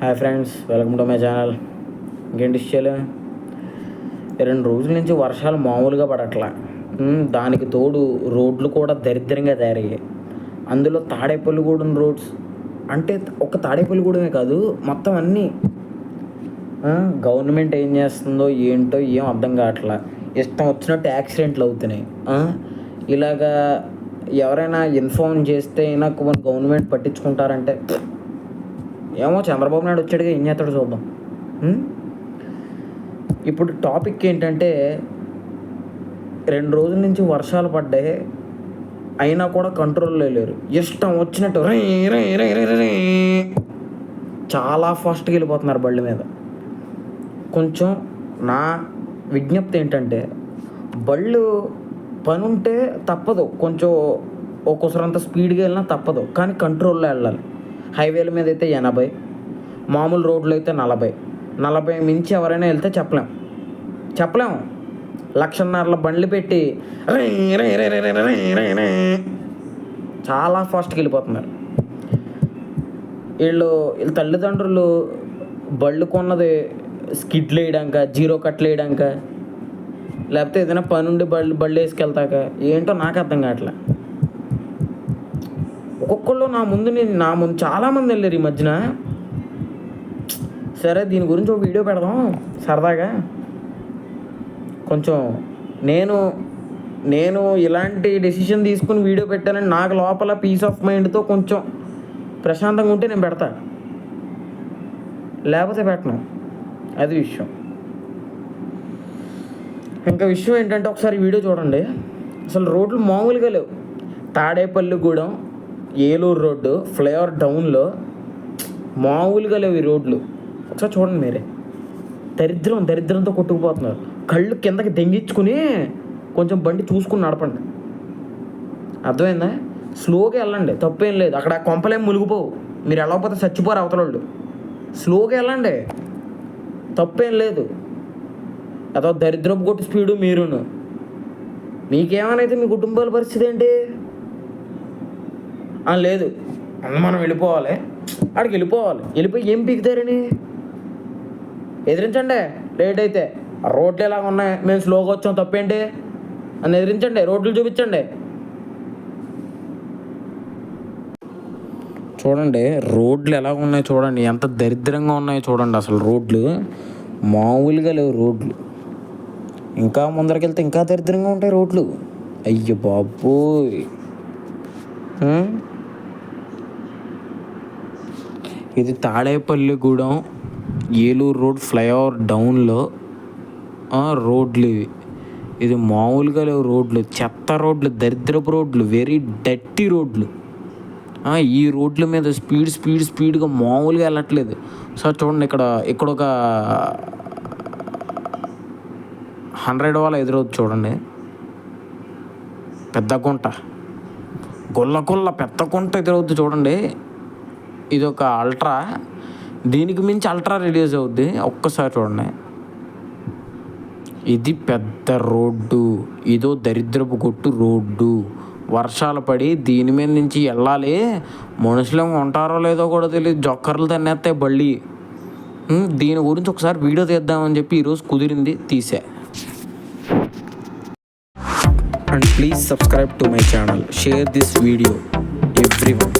Hi friends, welcome to my channel. ఇంకేంటి విషయాలు? 2 రోజుల నుంచి వర్షాలు మామూలుగా పడట్లా. దానికి తోడు రోడ్లు కూడా దరిద్రంగా తయారయ్యాయి. అందులో తాడేపల్లిగూడెం రోడ్స్ అంటే ఒక తాడేపల్లిగూడెమే కాదు, మొత్తం అన్నీ గవర్నమెంట్ ఏం చేస్తుందో ఏంటో ఏం అర్థం కావట్లా. ఇష్టం వచ్చినట్టు యాక్సిడెంట్లు అవుతున్నాయి. ఇలాగా ఎవరైనా ఇన్ఫార్మ్ చేస్తే అయినా గవర్నమెంట్ పట్టించుకుంటారంటే ఏమో. చంద్రబాబు నాయుడు వచ్చాడుగా, ఏం చేస్తాడో చూద్దాం. ఇప్పుడు టాపిక్ ఏంటంటే 2 రోజుల నుంచి వర్షాలు పడ్డాయి, అయినా కూడా కంట్రోల్లో లేరు. ఇష్టం వచ్చినట్టు చాలా ఫాస్ట్గా వెళ్ళిపోతున్నారు బళ్ళ మీద. కొంచెం నా విజ్ఞప్తి ఏంటంటే, బళ్ళు పని ఉంటే తప్పదు, కొంచెం ఒక్కోసారంత స్పీడ్గా వెళ్ళినా తప్పదు, కానీ కంట్రోల్లో వెళ్ళాలి. హైవేల మీద అయితే 80, మామూలు రోడ్లు అయితే 40 మించి ఎవరైనా వెళ్తే చెప్పలేము. 1,50,000 బండ్లు పెట్టి చాలా ఫాస్ట్గా వెళ్ళిపోతున్నారు. వీళ్ళ తల్లిదండ్రులు బళ్ళు కొన్నది స్కిడ్లు వేయడాక, జీరో కట్లు వేయడాక, లేకపోతే ఏదైనా పని ఉండి బళ్ళు వేసుకెళ్తాక, ఏంటో నాకు అర్థం కావట్లే. ఒక్కొక్కళ్ళు నా ముందు చాలామంది వెళ్ళారు ఈ మధ్యన. సరే, దీని గురించి ఒక వీడియో పెడదాం సరదాగా. కొంచెం నేను ఇలాంటి డెసిషన్ తీసుకుని వీడియో పెట్టానని నాకు లోపల పీస్ ఆఫ్ మైండ్తో కొంచెం ప్రశాంతంగా ఉంటే నేను పెడతా, లేకపోతే పెట్టను. అది విషయం. ఇంకా విషయం ఏంటంటే, ఒకసారి వీడియో చూడండి. అసలు రోడ్లు మామూలుగా లేవు. తాడేపల్లిగూడెం ఏలూరు రోడ్డు ఫ్లైఓవర్ డౌన్లో మామూలుగా లేవు ఈ రోడ్లు. ఒకసారి చూడండి మీరే. దరిద్రంతో కొట్టుకుపోతున్నారు. కళ్ళు కిందకి దెంగించుకుని కొంచెం బండి చూసుకుని నడపండి, అర్థమైందా? స్లోగా వెళ్ళండి, తప్పేం లేదు. అక్కడ కొంపలేం మునిగిపోవు, మీరు వెళ్ళకపోతే చచ్చిపోరు అవతలోళ్ళు. స్లోగా వెళ్ళండి, తప్పేం లేదు. అదో దరిద్రపు కొట్టు స్పీడు మీరును. మీకేమైనా మీ కుటుంబాల పరిస్థితి ఏంటి? లేదు, మనం వెళ్ళిపోవాలి, అక్కడికి వెళ్ళిపోయి ఏం పీకుతారని ఎదిరించండి. లేట్ అయితే రోడ్లు ఎలాగ ఉన్నాయి, మేము స్లోగా వచ్చాం, తప్పేంటి అని ఎదిరించండి, రోడ్లు చూపించండి. చూడండి రోడ్లు ఎలాగ ఉన్నాయో చూడండి, ఎంత దరిద్రంగా ఉన్నాయో చూడండి. అసలు రోడ్లు మామూలుగా లేవు. రోడ్లు ఇంకా ముందరకెళ్తే ఇంకా దరిద్రంగా ఉంటాయి రోడ్లు. అయ్యో బాబోయ్. ఇది తాడేపల్లిగూడెం ఏలూరు రోడ్ ఫ్లైఓవర్ డౌన్లో రోడ్లు ఇవి. ఇది మామూలుగా లేవు రోడ్లు, చెత్త రోడ్లు, దరిద్రపు రోడ్లు, వెరీ డర్టీ రోడ్లు. ఈ రోడ్ల మీద స్పీడ్గా మామూలుగా వెళ్ళట్లేదు. సార్ చూడండి, ఇక్కడ ఒక 100 వాళ్ళ ఎదురవుతుంది చూడండి. పెద్ద గుంట, గొల్ల పెద్ద గుంట ఎదురవుతుంది చూడండి. ఇది ఒక అల్ట్రా, దీనికి మించి అల్ట్రా రిలీజ్ అవుద్ది. ఒక్కసారి చూడండి, ఇది పెద్ద రోడ్డు, ఇదో దరిద్రపు కొట్టు రోడ్డు. వర్షాలు పడి దీని మీద నుంచి వెళ్ళాలి, మనుషులు ఉంటారో లేదో కూడా తెలియదు, జొక్కర్లు తన్నేస్తాయి బళ్ళి. దీని గురించి ఒకసారి వీడియో తీద్దామని చెప్పి ఈరోజు కుదిరింది, తీసా. And please subscribe to my channel, share this video everyone.